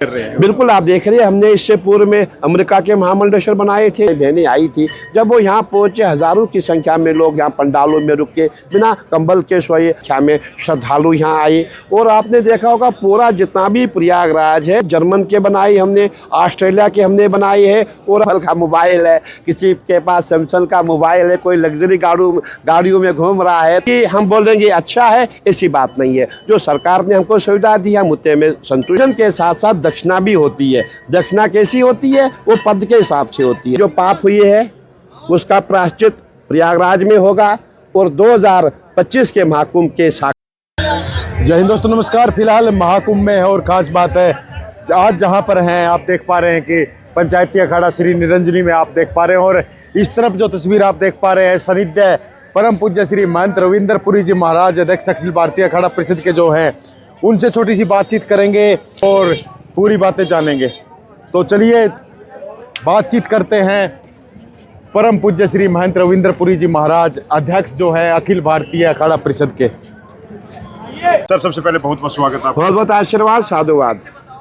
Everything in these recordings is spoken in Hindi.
कर रहे हैं। बिल्कुल, आप देख रहे हैं, हमने इससे पूर्व में अमेरिका के महामंडलेश्वर बनाए थे। बहनें आई थी, जब वो यहाँ पहुंचे हजारों की संख्या में लोग यहाँ पंडालों में रुक के बिना कंबल के सोए, संख्या में श्रद्धालु यहाँ आए। और आपने देखा होगा पूरा जितना भी प्रयागराज है, जर्मन के बनाई हमने, ऑस्ट्रेलिया के हमने बनाई है। और एप्पल का मोबाइल है, किसी के पास सैमसंग का मोबाइल है, कोई लग्जरी गाड़ियों में घूम रहा है कि हम बोलेंगे अच्छा है, ऐसी बात नहीं है। जो सरकार ने हमको सुविधा दी है, हम उतने में संतुष्ट के साथ साथ दक्षिणा भी होती है। दक्षिणा कैसी होती है? वो पद के हिसाब से होती है। जो पाप हुए है उसका प्रायश्चित प्रयागराज में होगा और 2025 के महाकुंभ के साथ। जय हिंद दोस्तों, नमस्कार। फिलहाल महाकुंभ में है और खास बात है आज जहां पर हैं आप देख पा रहे हैं कि पंचायती अखाड़ा श्री निरंजनी में आप देख पा रहे हैं। और इस तरफ जो तस्वीर आप देख पा रहे हैं सानिध्य परम पूज्य श्री महंत रविंद्र पुरी जी महाराज, अध्यक्ष अखिल भारतीय अखाड़ा परिषद के जो हैं, उनसे छोटी सी बातचीत करेंगे और पूरी बातें जानेंगे। तो चलिए बातचीत करते हैं परम पूज्य श्री महंत रविंद्र पुरी जी महाराज, अध्यक्ष जो है अखिल भारतीय अखाड़ा परिषद के। सर, सबसे पहले बहुत बहुत स्वागत आपका। बहुत बहुत आशीर्वाद, साधुवाद।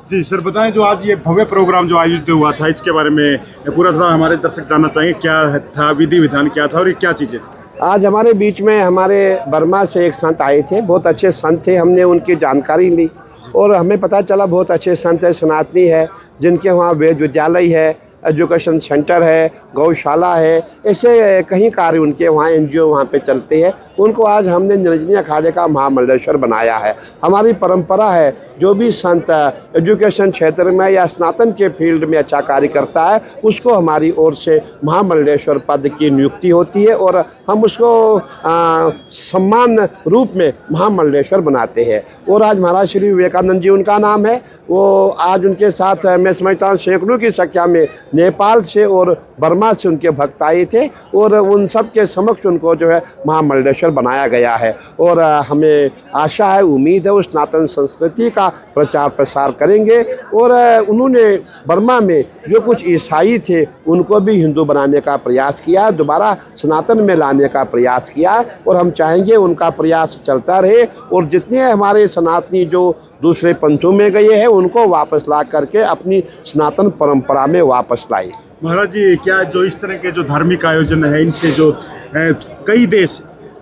जी सर, बताएं जो आज ये भव्य प्रोग्राम जो आयोजित हुआ था, इसके बारे में पूरा थोड़ा हमारे दर्शक जानना चाहेंगे। क्या था, विधि विधान क्या था और ये क्या चीज़ें? आज हमारे बीच में हमारे बर्मा से एक संत आए थे, बहुत अच्छे संत थे। हमने उनकी जानकारी ली और हमें पता चला बहुत अच्छे संत है, सनातनी है, जिनके वहाँ वेद विद्यालय है, एजुकेशन सेंटर है, गौशाला है, ऐसे कई कार्य उनके वहाँ एनजीओ वहाँ पे चलते हैं। उनको आज हमने निरंजनी अखाड़े का महामंडलेश्वर बनाया है। हमारी परंपरा है, जो भी संत एजुकेशन क्षेत्र में या स्नातन के फील्ड में अच्छा कार्य करता है, उसको हमारी ओर से महामंडलेश्वर पद की नियुक्ति होती है और हम उसको सम्मान रूप में महामंडलेश्वर बनाते हैं। और आज महाराज श्री विवेकानंद जी उनका नाम है, वो आज उनके साथ मैं समझता हूँ सैकड़ों की संख्या में नेपाल से और बर्मा से उनके भक्त आए थे और उन सब के समक्ष उनको जो है महामंडलेश्वर बनाया गया है। और हमें आशा है, उम्मीद है, उस सनातन संस्कृति का प्रचार प्रसार करेंगे। और उन्होंने बर्मा में जो कुछ ईसाई थे उनको भी हिंदू बनाने का प्रयास किया, दोबारा सनातन में लाने का प्रयास किया और हम चाहेंगे उनका प्रयास चलता रहे और जितने हमारे सनातनी जो दूसरे पंथों में गए हैं उनको वापस ला करके अपनी सनातन परंपरा में वापस लाए। महाराज जी, क्या जो इस तरह के जो धार्मिक आयोजन है, इनसे जो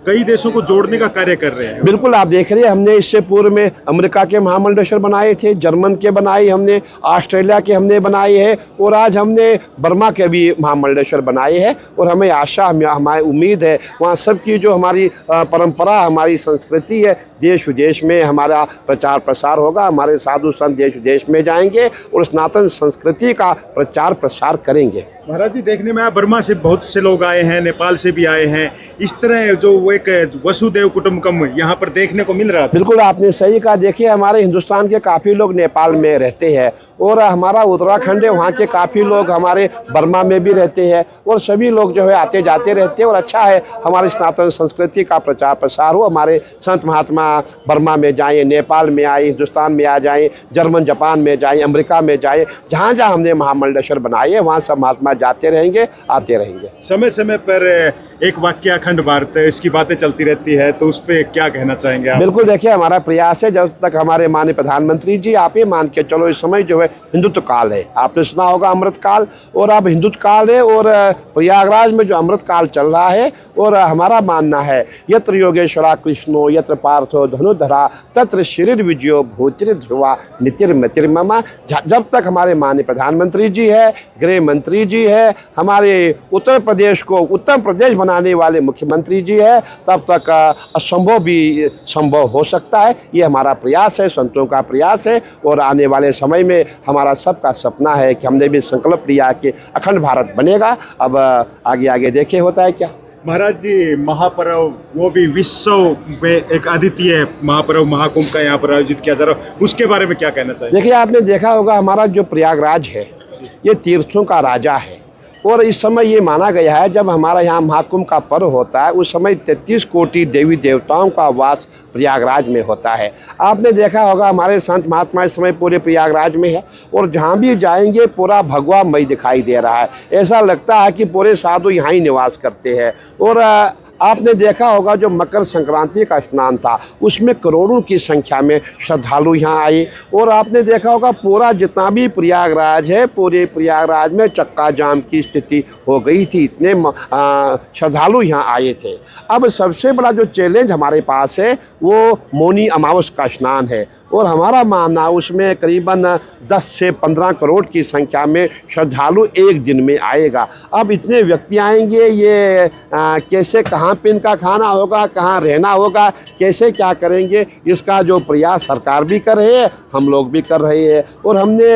कई देशों को जोड़ने का कार्य कर रहे हैं? बिल्कुल, आप देख रहे हैं, हमने इससे पूर्व में अमेरिका के महामंडलेश्वर बनाए थे, जर्मन के बनाए हमने, ऑस्ट्रेलिया के हमने बनाए हैं और आज हमने बर्मा के भी महामंडलेश्वर बनाए हैं। और हमें आशा, हमारी उम्मीद है वहाँ सबकी जो हमारी परंपरा, हमारी संस्कृति है, देश विदेश में हमारा प्रचार प्रसार होगा। हमारे साधु संत देश विदेश में जाएंगे और सनातन संस्कृति का प्रचार प्रसार करेंगे। महाराज जी, देखने में बर्मा से बहुत से लोग आए हैं, नेपाल से भी आए हैं। इस तरह जो वो एक वसुदेव कुटुंबकम यहाँ पर देखने को मिल रहा है। बिल्कुल, आपने सही कहा। देखिए, हमारे हिंदुस्तान के काफ़ी लोग नेपाल में रहते हैं और हमारा उत्तराखंड है, वहाँ के काफ़ी लोग हमारे बर्मा में भी रहते हैं और सभी लोग जो है आते जाते रहते हैं। और अच्छा है हमारी सनातन संस्कृति का प्रचार प्रसार हो। हमारे संत महात्मा बर्मा में जाएँ, नेपाल में आए, हिंदुस्तान में आ जाएँ, जर्मन जापान में जाएँ, अमेरिका में जाएँ, जहाँ जहाँ हमने महामंडलेश्वर बनाए हैं वहाँ सब महात्मा जाते रहेंगे, आते रहेंगे। समय समय पर एक वाक्य अखंड भारत, इसकी बातें चलती रहती है, तो उस पर क्या कहना चाहेंगे आप? बिल्कुल, देखिए, हमारा प्रयास है, जब तक हमारे माननीय प्रधानमंत्री जी, आप ये मान के चलो, इस समय जो है हिंदुत्व काल है। आपने सुना होगा अमृत काल, और अब हिंदुत्व काल है और प्रयागराज में जो अमृत काल चल रहा है। और हमारा मानना है, यत्र योगेश्वरा कृष्णो यत्र पार्थो धनुधरा तत्र शरीर विजयो भूतिर ध्रुवा नितिर्मतिर्ममा। जब तक हमारे माननीय प्रधानमंत्री जी है, गृह मंत्री जी है, हमारे उत्तर प्रदेश को उत्तम प्रदेश बनाने वाले मुख्यमंत्री जी है, तब तक असंभव भी संभव हो सकता है। ये हमारा प्रयास है, संतों का प्रयास है। और आने वाले समय में हमारा सबका सपना है कि हमने भी संकल्प लिया कि अखंड भारत बनेगा। अब आगे आगे देखे होता है क्या। महाराज जी, महापर्व वो भी विश्व में एक अद्वितीय महापर्व महाकुंभ का यहाँ पर आयोजित किया जा रहा है, उसके बारे में क्या कहना चाहिए? देखिए, आपने देखा होगा हमारा जो प्रयागराज है ये तीर्थों का राजा है और इस समय ये माना गया है, जब हमारा यहाँ महाकुंभ का पर्व होता है उस समय 33 कोटि देवी देवताओं का वास प्रयागराज में होता है। आपने देखा होगा हमारे संत महात्मा इस समय पूरे प्रयागराज में है और जहाँ भी जाएंगे पूरा भगवामय दिखाई दे रहा है। ऐसा लगता है कि पूरे साधु यहाँ ही निवास करते हैं। और आपने देखा होगा जो मकर संक्रांति का स्नान था उसमें करोड़ों की संख्या में श्रद्धालु यहाँ आए। और आपने देखा होगा पूरा जितना भी प्रयागराज है, पूरे प्रयागराज में चक्का जाम की स्थिति हो गई थी, इतने श्रद्धालु यहाँ आए थे। अब सबसे बड़ा जो चैलेंज हमारे पास है वो मौनी अमावस का स्नान है, और हमारा मानना उसमें करीबन 10 से 15 करोड़ की संख्या में श्रद्धालु एक दिन में आएगा। अब इतने व्यक्ति आएंगे, ये कैसे, कहाँ पे इनका खाना होगा, कहाँ रहना होगा, कैसे क्या करेंगे, इसका जो प्रयास सरकार भी कर रही है, हम लोग भी कर रहे हैं। और हमने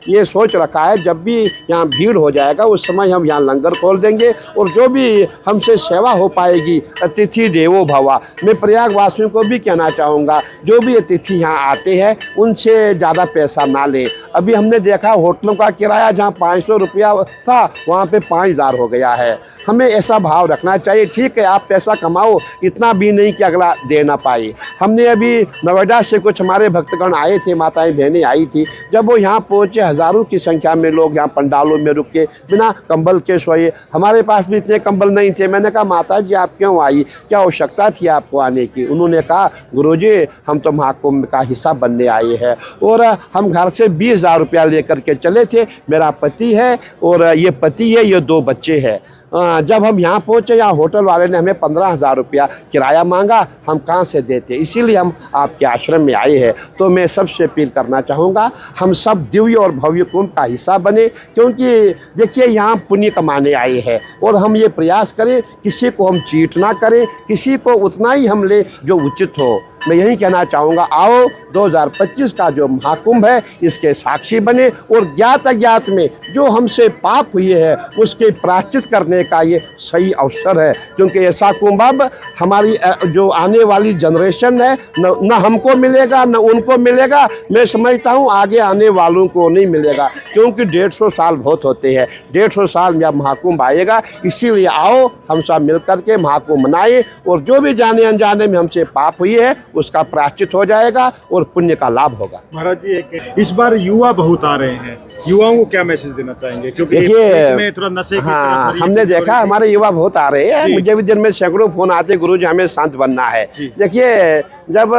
ये सोच रखा है जब भी यहाँ भीड़ हो जाएगा उस समय हम यहाँ लंगर खोल देंगे, और जो भी हमसे सेवा हो पाएगी, अतिथि देवो भवा। मैं प्रयागवासियों को भी कहना चाहूँगा जो भी अतिथि यहाँ आते हैं उनसे ज़्यादा पैसा ना लें। अभी हमने देखा होटलों का किराया जहाँ 500 रुपया था वहाँ पे 5000 हो गया है। हमें ऐसा भाव रखना चाहिए, ठीक है आप पैसा कमाओ, इतना भी नहीं कि अगला दे ना पाए। हमने अभी नोएडा से कुछ हमारे भक्तगण आए थे, माताएं बहनें आई थी, जब वो यहाँ पहुँचे हज़ारों की संख्या में लोग यहाँ पंडालों में रुक के बिना कंबल के सोए। हमारे पास भी इतने कंबल नहीं थे। मैंने कहा माता जी आप क्यों आई, क्या आवश्यकता थी आपको आने की? उन्होंने कहा गुरुजी हम तो महाकुंभ का हिस्सा बनने आए हैं, और हम घर से 20,000 रुपया लेकर के चले थे। मेरा पति है और ये पति है, ये 2 बच्चे हैं। जब हम यहाँ पहुँचे, यहाँ होटल वाले ने हमें 15,000 रुपया किराया मांगा, हम कहाँ से देते, इसीलिए हम आपके आश्रम में आए हैं। तो मैं सबसे अपील करना चाहूँगा हम सब दिव्य और भव्य कुंभ का हिस्सा बने, क्योंकि देखिए यहाँ पुण्य कमाने आए हैं, और हम ये प्रयास करें किसी को हम चीट ना करें, किसी को उतना ही हम ले जो उचित हो। मैं यही कहना चाहूँगा, आओ 2025 का जो महाकुंभ है इसके साक्षी बने, और ज्ञात अज्ञात में जो हमसे पाप हुए हैं उसके प्रायश्चित करने का ये सही अवसर है। क्योंकि ऐसा कुंभ अब हमारी जो आने वाली जनरेशन है न हमको मिलेगा न उनको मिलेगा। मैं समझता हूँ आगे आने वालों को नहीं मिलेगा, क्योंकि 150 साल बहुत होते हैं। 150 साल में अब महाकुंभ आएगा, इसीलिए आओ हम सब मिल करके महाकुंभ मनाएं, और जो भी जाने अनजाने में हमसे पाप हुई है उसका प्रायश्चित हो जाएगा और पुण्य का लाभ होगा। महाराज जी इस बार युवा बहुत आ रहे हैं, युवाओं को क्या मैसेज देना चाहेंगे? क्योंकि देखिए में थोड़ा नशे की हाँ, हमने देखा हमारे युवा बहुत आ रहे हैं। मुझे भी दिन में सैकड़ों फोन आते, गुरुजी हमें संत बनना है। देखिए जब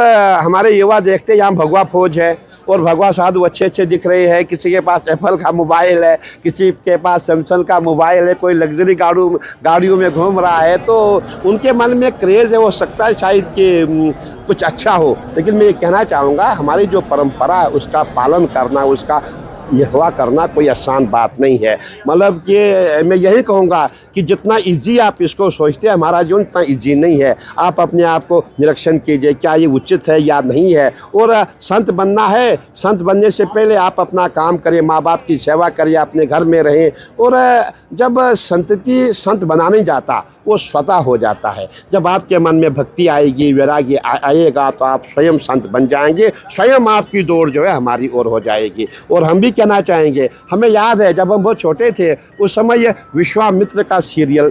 हमारे युवा देखते यहाँ भगवा फौज है और भगवा साधु अच्छे अच्छे दिख रहे हैं, किसी के पास एप्पल का मोबाइल है, किसी के पास सैमसंग का मोबाइल है, कोई लग्जरी गाड़ियों में घूम रहा है, तो उनके मन में क्रेज़ है, हो सकता है शायद कि कुछ अच्छा हो। लेकिन मैं ये कहना चाहूँगा हमारी जो परंपरा है उसका पालन करना, उसका निर्वाह करना कोई आसान बात नहीं है। मतलब कि मैं यही कहूँगा कि जितना इजी आप इसको सोचते हैं हमारा जीवन उतना इजी नहीं है। आप अपने आप को निरीक्षण कीजिए, क्या ये उचित है या नहीं है। और संत बनना है, संत बनने से पहले आप अपना काम करें, माँ बाप की सेवा करिए, अपने घर में रहें। और जब संतति संत बना नहीं जाता वो स्वतः हो जाता है। जब आपके मन में भक्ति आएगी, वैराग्य आएगा, तो आप स्वयं संत बन जाएंगे, स्वयं आपकी दौड़ जो है हमारी ओर हो जाएगी। और हम भी कहना चाहेंगे, हमें याद है जब हम बहुत छोटे थे उस समय विश्वामित्र का सीरियल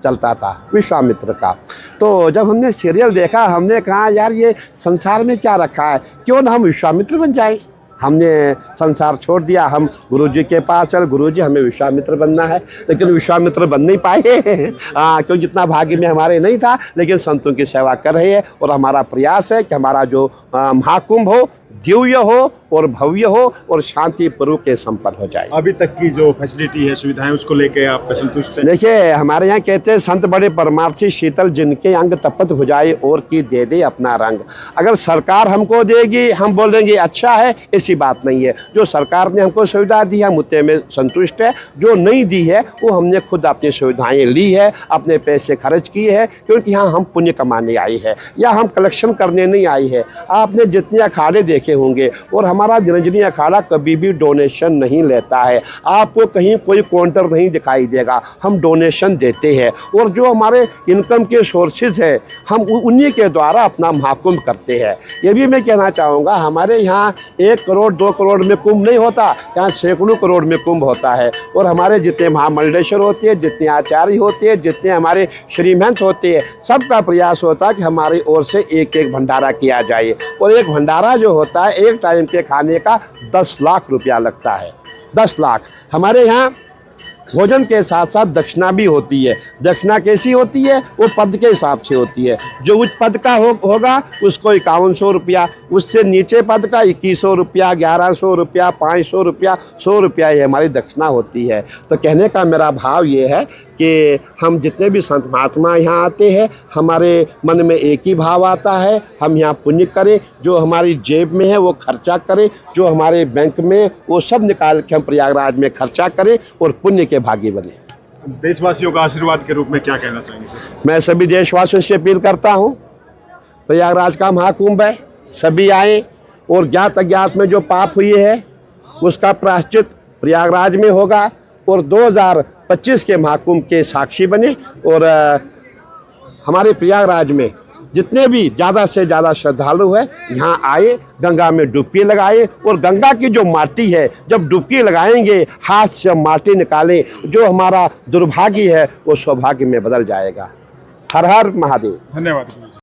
चलता था, विश्वामित्र का। तो जब हमने सीरियल देखा हमने कहा यार ये संसार में क्या रखा है, क्यों ना हम विश्वामित्र बन जाए। हमने संसार छोड़ दिया, हम गुरुजी के पास चल, गुरुजी हमें विश्वामित्र बनना है। लेकिन विश्वामित्र बन नहीं पाए क्योंकि जितना भाग्य में हमारे नहीं था। लेकिन संतों की सेवा कर रहे हैं, और हमारा प्रयास है कि हमारा जो महाकुंभ हो दिव्य हो और भव्य हो और शांति पूर्व के संपन्न हो जाए। अभी तक की जो फैसिलिटी है, सुविधाएं, उसको लेके आप संतुष्ट हैं? देखिए हमारे यहाँ कहते हैं संत बड़े परमार्थी, शीतल जिनके अंग तपत हो जाए और की दे दे अपना रंग। अगर सरकार हमको देगी हम बोलेंगे अच्छा है, ऐसी बात नहीं है। जो सरकार ने हमको सुविधा दी हम उतने में संतुष्ट है, जो नहीं दी है वो हमने खुद अपनी सुविधाएं ली है, अपने पैसे खर्च किए हैं, क्योंकि यहाँ हम पुण्य कमाने आए हैं या हम कलेक्शन करने नहीं आए हैं। आपने जितने अखाड़े देखे होंगे, और हमारा निरंजनी अखाड़ा कभी भी डोनेशन नहीं लेता है। आपको कहीं कोई काउंटर नहीं दिखाई देगा, हम डोनेशन देते हैं। और जो हमारे इनकम के सोर्सेज है हम उन्हीं के द्वारा अपना महाकुंभ करते हैं। ये भी मैं कहना चाहूँगा हमारे यहाँ 1 करोड़ 2 करोड़ में कुंभ नहीं होता, यहाँ सैकड़ों करोड़ में कुंभ होता है। और हमारे जितने महामंडलेश्वर होते हैं, जितने आचार्य होते हैं, जितने हमारे श्रीमंत होते हैं, सबका प्रयास होता है कि हमारी ओर से एक एक भंडारा किया जाए। और एक भंडारा जो होता है एक टाइम के खाने का 10 लाख रुपया लगता है। 10 लाख। हमारे यहाँ भोजन के साथ साथ दक्षिणा भी होती है। दक्षिणा कैसी होती है? वो पद के हिसाब से होती है। जो उच्च पद का होगा उसको 5100 रुपया, उससे नीचे पद का 2100 रुपया, 1100 रुपया, 500 रुपया, 100 रुपया, ये हमारी दक्षिणा होती है। तो कहने का मेरा भाव ये है कि हम जितने भी संत महात्मा यहाँ आते हैं, हमारे मन में एक ही भाव आता है, हम यहाँ पुण्य करें, जो हमारी जेब में है वो खर्चा करें, जो हमारे बैंक में वो सब निकाल के हम प्रयागराज में खर्चा करें और पुण्य के भागी बने। देशवासियों का आशीर्वाद के रूप में क्या कहना चाहेंगे सर? मैं सभी देशवासियों से अपील करता हूँ, प्रयागराज का महाकुंभ है, सभी आए और ज्ञात अज्ञात में जो पाप हुई है उसका प्रायश्चित प्रयागराज में होगा और 2025 के महाकुंभ के साक्षी बने। और हमारे प्रयागराज में जितने भी ज़्यादा से ज़्यादा श्रद्धालु हैं यहाँ आए, गंगा में डुबकी लगाए और गंगा की जो माटी है जब डुबकी लगाएंगे, हाथ से माटी निकालें, जो हमारा दुर्भाग्य है वो सौभाग्य में बदल जाएगा। हर हर महादेव। धन्यवाद।